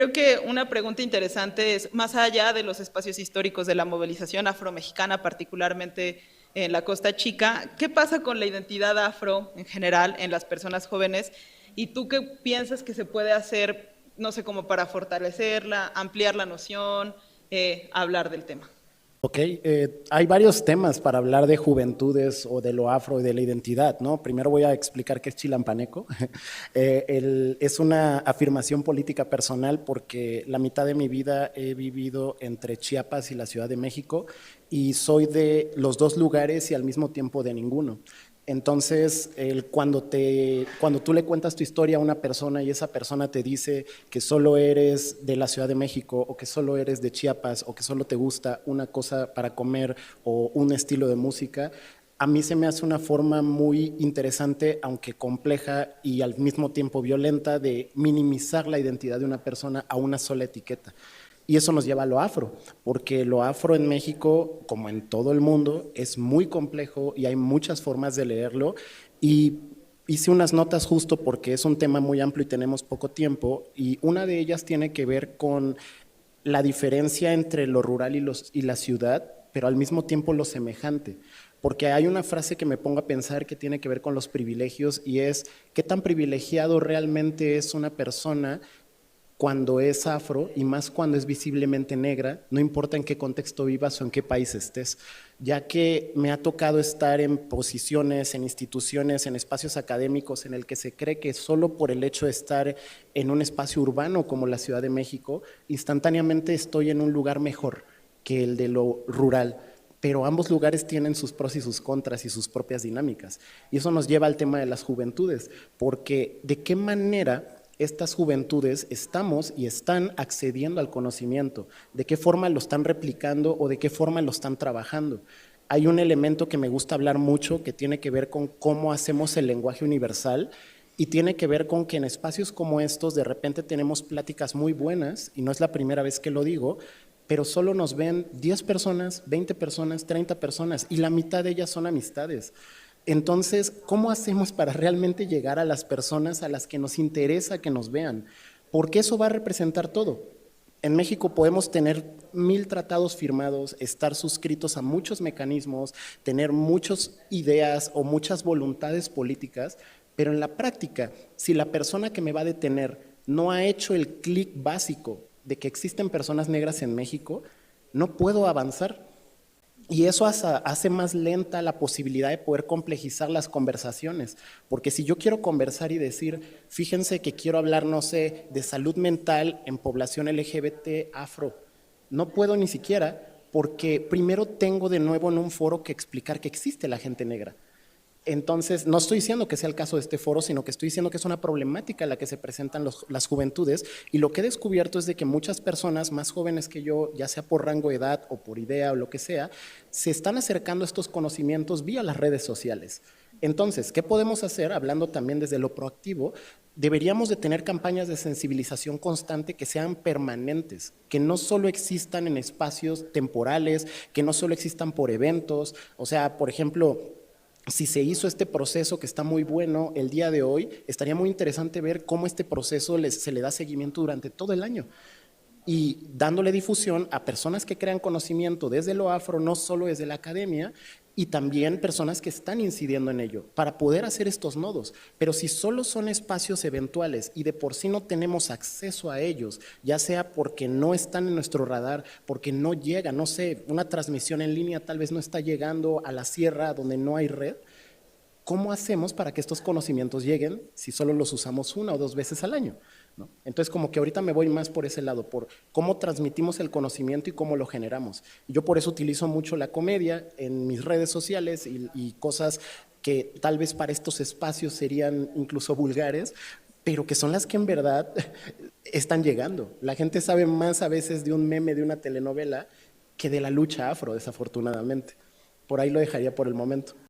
Creo que una pregunta interesante es, más allá de los espacios históricos de la movilización afromexicana, particularmente en la Costa Chica, ¿qué pasa con la identidad afro en general en las personas jóvenes? ¿Y tú qué piensas que se puede hacer, no sé, como para fortalecerla, ampliar la noción, hablar del tema? Ok, hay varios temas para hablar de juventudes o de lo afro y de la identidad, ¿no? Primero voy a explicar qué es chilampaneco. Es una afirmación política personal porque la mitad de mi vida he vivido entre Chiapas y la Ciudad de México y soy de los dos lugares y al mismo tiempo de ninguno. Entonces, cuando tú le cuentas tu historia a una persona y esa persona te dice que solo eres de la Ciudad de México o que solo eres de Chiapas o que solo te gusta una cosa para comer o un estilo de música, a mí se me hace una forma muy interesante, aunque compleja y al mismo tiempo violenta, de minimizar la identidad de una persona a una sola etiqueta. Y eso nos lleva a lo afro, porque lo afro en México, como en todo el mundo, es muy complejo y hay muchas formas de leerlo. Y hice unas notas justo porque es un tema muy amplio y tenemos poco tiempo, y una de ellas tiene que ver con la diferencia entre lo rural y la ciudad, pero al mismo tiempo lo semejante. Porque hay una frase que me pongo a pensar que tiene que ver con los privilegios y es, ¿qué tan privilegiado realmente es una persona cuando es afro y más cuando es visiblemente negra, no importa en qué contexto vivas o en qué país estés, ya que me ha tocado estar en posiciones, en instituciones, en espacios académicos en el que se cree que solo por el hecho de estar en un espacio urbano como la Ciudad de México, instantáneamente estoy en un lugar mejor que el de lo rural. Pero ambos lugares tienen sus pros y sus contras y sus propias dinámicas. Y eso nos lleva al tema de las juventudes, porque ¿de qué manera estas juventudes estamos y están accediendo al conocimiento? ¿De qué forma lo están replicando o de qué forma lo están trabajando? Hay un elemento que me gusta hablar mucho que tiene que ver con cómo hacemos el lenguaje universal y tiene que ver con que en espacios como estos de repente tenemos pláticas muy buenas, y no es la primera vez que lo digo, pero solo nos ven 10 personas, 20 personas, 30 personas y la mitad de ellas son amistades. Entonces, ¿cómo hacemos para realmente llegar a las personas a las que nos interesa que nos vean? Porque eso va a representar todo. En México podemos tener 1000 tratados firmados, estar suscritos a muchos mecanismos, tener muchas ideas o muchas voluntades políticas, pero en la práctica, si la persona que me va a detener no ha hecho el clic básico de que existen personas negras en México, no puedo avanzar. Y eso hace más lenta la posibilidad de poder complejizar las conversaciones, porque si yo quiero conversar y decir, fíjense que quiero hablar, no sé, de salud mental en población LGBT afro, no puedo ni siquiera, porque primero tengo de nuevo en un foro que explicar que existe la gente negra. Entonces, no estoy diciendo que sea el caso de este foro, sino que estoy diciendo que es una problemática en la que se presentan las juventudes, y lo que he descubierto es de que muchas personas más jóvenes que yo, ya sea por rango de edad o por idea o lo que sea, se están acercando a estos conocimientos vía las redes sociales. Entonces, ¿qué podemos hacer? Hablando también desde lo proactivo, deberíamos de tener campañas de sensibilización constante que sean permanentes, que no solo existan en espacios temporales, que no solo existan por eventos. O sea, por ejemplo, si se hizo este proceso que está muy bueno el día de hoy, estaría muy interesante ver cómo este proceso se le da seguimiento durante todo el año y dándole difusión a personas que crean conocimiento desde lo afro, no solo desde la academia, y también personas que están incidiendo en ello para poder hacer estos nodos. Pero si solo son espacios eventuales y de por sí no tenemos acceso a ellos, ya sea porque no están en nuestro radar, porque no llega, no sé, una transmisión en línea tal vez no está llegando a la sierra donde no hay red, ¿cómo hacemos para que estos conocimientos lleguen si solo los usamos una o dos veces al año? ¿No? Entonces, como que ahorita me voy más por ese lado, por cómo transmitimos el conocimiento y cómo lo generamos. Yo por eso utilizo mucho la comedia en mis redes sociales y cosas que tal vez para estos espacios serían incluso vulgares, pero que son las que en verdad están llegando. La gente sabe más a veces de un meme, de una telenovela, que de la lucha afro, desafortunadamente. Por ahí lo dejaría por el momento.